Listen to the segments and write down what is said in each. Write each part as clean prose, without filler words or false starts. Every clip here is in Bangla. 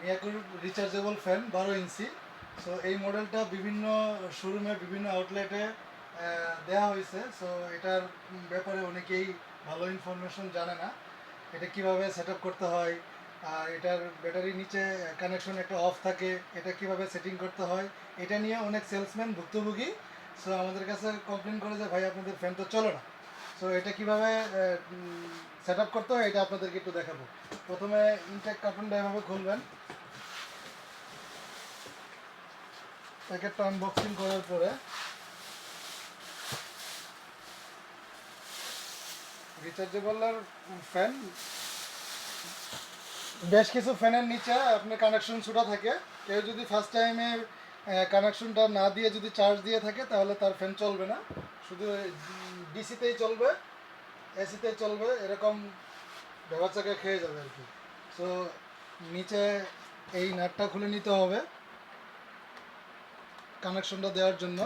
মিয়াকোর রিচার্জেবল ফ্যান 12 ইঞ্চি। সো এই মডেলটা বিভিন্ন শোরুমে বিভিন্ন আউটলেটে দেওয়া হয়েছে। সো এটার ব্যাপারে অনেকেই ভালো ইনফরমেশন জানে না, এটা কিভাবে সেট আপ করতে হয়, আর এটার ব্যাটারি নিচে কানেকশন একটা অফ থাকে, এটা কিভাবে সেটিং করতে হয়, এটা নিয়ে অনেক সেলসম্যান ভুক্তভোগী। সো আমাদের কাছে কমপ্লেন করে যে ভাই আপনাদের ফ্যান তো চলে না। সো এটা কিভাবে সেট আপ করতে হয় এটা আপনাদেরকে একটু দেখাবো। প্রথমে ইনটেক কার্টুনটা এভাবে খুলবেন, প্যাকেটটা আনবক্সিং করার পরে রিচার্জেবল আর ফ্যান, বেশ কিছু ফ্যানের নিচে আপনার কানেকশন ছোটা থাকে। কেউ যদি ফার্স্ট টাইমে কানেকশনটা না দিয়ে যদি চার্জ দিয়ে থাকে তাহলে তার ফ্যান চলবে না, শুধু ডিসিতেই চলবে, এসিতেই চলবে, এরকম ব্যবচাকে খেয়ে যাবে আর কি। সো নিচে এই নাটটা খুলে নিতে হবে কানেকশনটা দেওয়ার জন্য।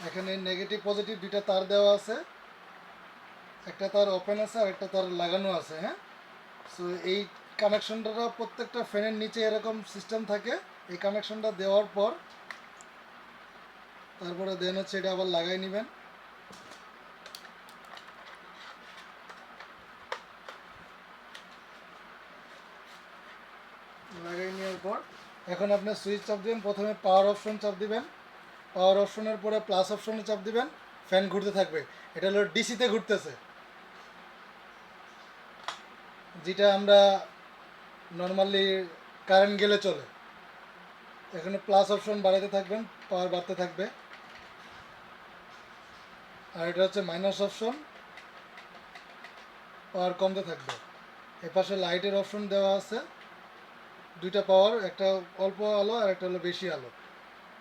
এখানে নেগেটিভ পজিটিভ দুইটা তার দেওয়া আছে, একটা তার ওপেন আছে আর একটা তার লাগানো আছে। হ্যাঁ, সো এই কানেকশনটা প্রত্যেকটা ফ্যানের নিচে এরকম সিস্টেম থাকে। এই কানেকশনটা দেওয়ার পর তারপরে দেন হচ্ছে এটা আবার লাগাই নেবেন। লাগাই নেওয়ার পর এখন আপনি সুইচ চাপ দিবেন, প্রথমে পাওয়ার অপশন চাপ দিবেন, পাওয়ার অপশনের পরে প্লাস অপশনে চাপ দিবেন, ফ্যান ঘুরতে থাকবে। এটা হলো ডিসিতে ঘুরতেছে, যেটা আমরা নর্মালি কারেন্ট গেলে চলে। এখানে প্লাস অপশন বাড়াতে থাকবেন, পাওয়ার বাড়তে থাকবে। আর এটা হচ্ছে মাইনাস অপশন, পাওয়ার কমতে থাকবে। এপাশে লাইটের অপশন দেওয়া আছে, দুইটা পাওয়ার, একটা অল্প আলো আর একটা হলো বেশি আলো।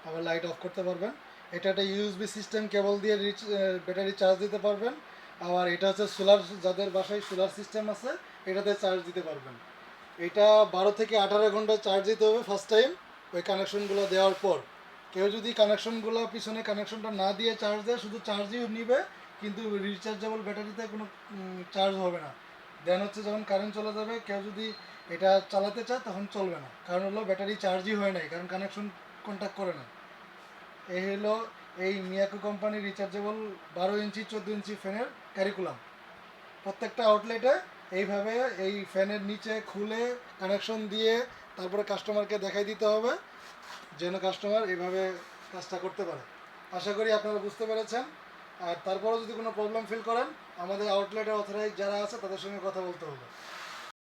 আবার লাইট অফ করতে পারবেন। এটা একটা ইউএসবি সিস্টেম কেবল দিয়ে ব্যাটারি চার্জ দিতে পারবেন। আবার এটা হচ্ছে সোলার, যাদের বাসায় সোলার সিস্টেম আছে এটাতে চার্জ দিতে পারবেন। এটা 12 থেকে 18 ঘন্টা চার্জ দিতে হবে ফার্স্ট টাইম ওই কানেকশনগুলো দেওয়ার পর। কেউ যদি কানেকশনগুলো পিছনে কানেকশনটা না দিয়ে চার্জ দেয়, শুধু চার্জই নিবে কিন্তু রিচার্জেবল ব্যাটারিতে কোনো চার্জ হবে না। দেন হচ্ছে যখন কারেন্ট চলে যাবে, কেউ যদি এটা চালাতে চায় তখন চলবে না, কারণ হলো ব্যাটারি চার্জই হয় নাই, কারণ কানেকশন কন্ট্যাক্ট করে না। এই হলো এই মিয়াকো কোম্পানির রিচার্জেবল 12 ইঞ্চি 14 ইঞ্চি ফ্যানের ক্যারিকুলাম। প্রত্যেকটা আউটলেটে এইভাবে এই ফ্যানের নিচে খুলে কানেকশন দিয়ে তারপরে কাস্টমারকে দেখাই দিতে হবে, যেন কাস্টমার এইভাবে কাজটা করতে পারে। আশা করি আপনারা বুঝতে পেরেছেন। আর তারপরেও যদি কোনো প্রবলেম ফিল করেন, আমাদের আউটলেটে অথরাইজ যারা আছে তাদের সঙ্গে কথা বলতে হবে।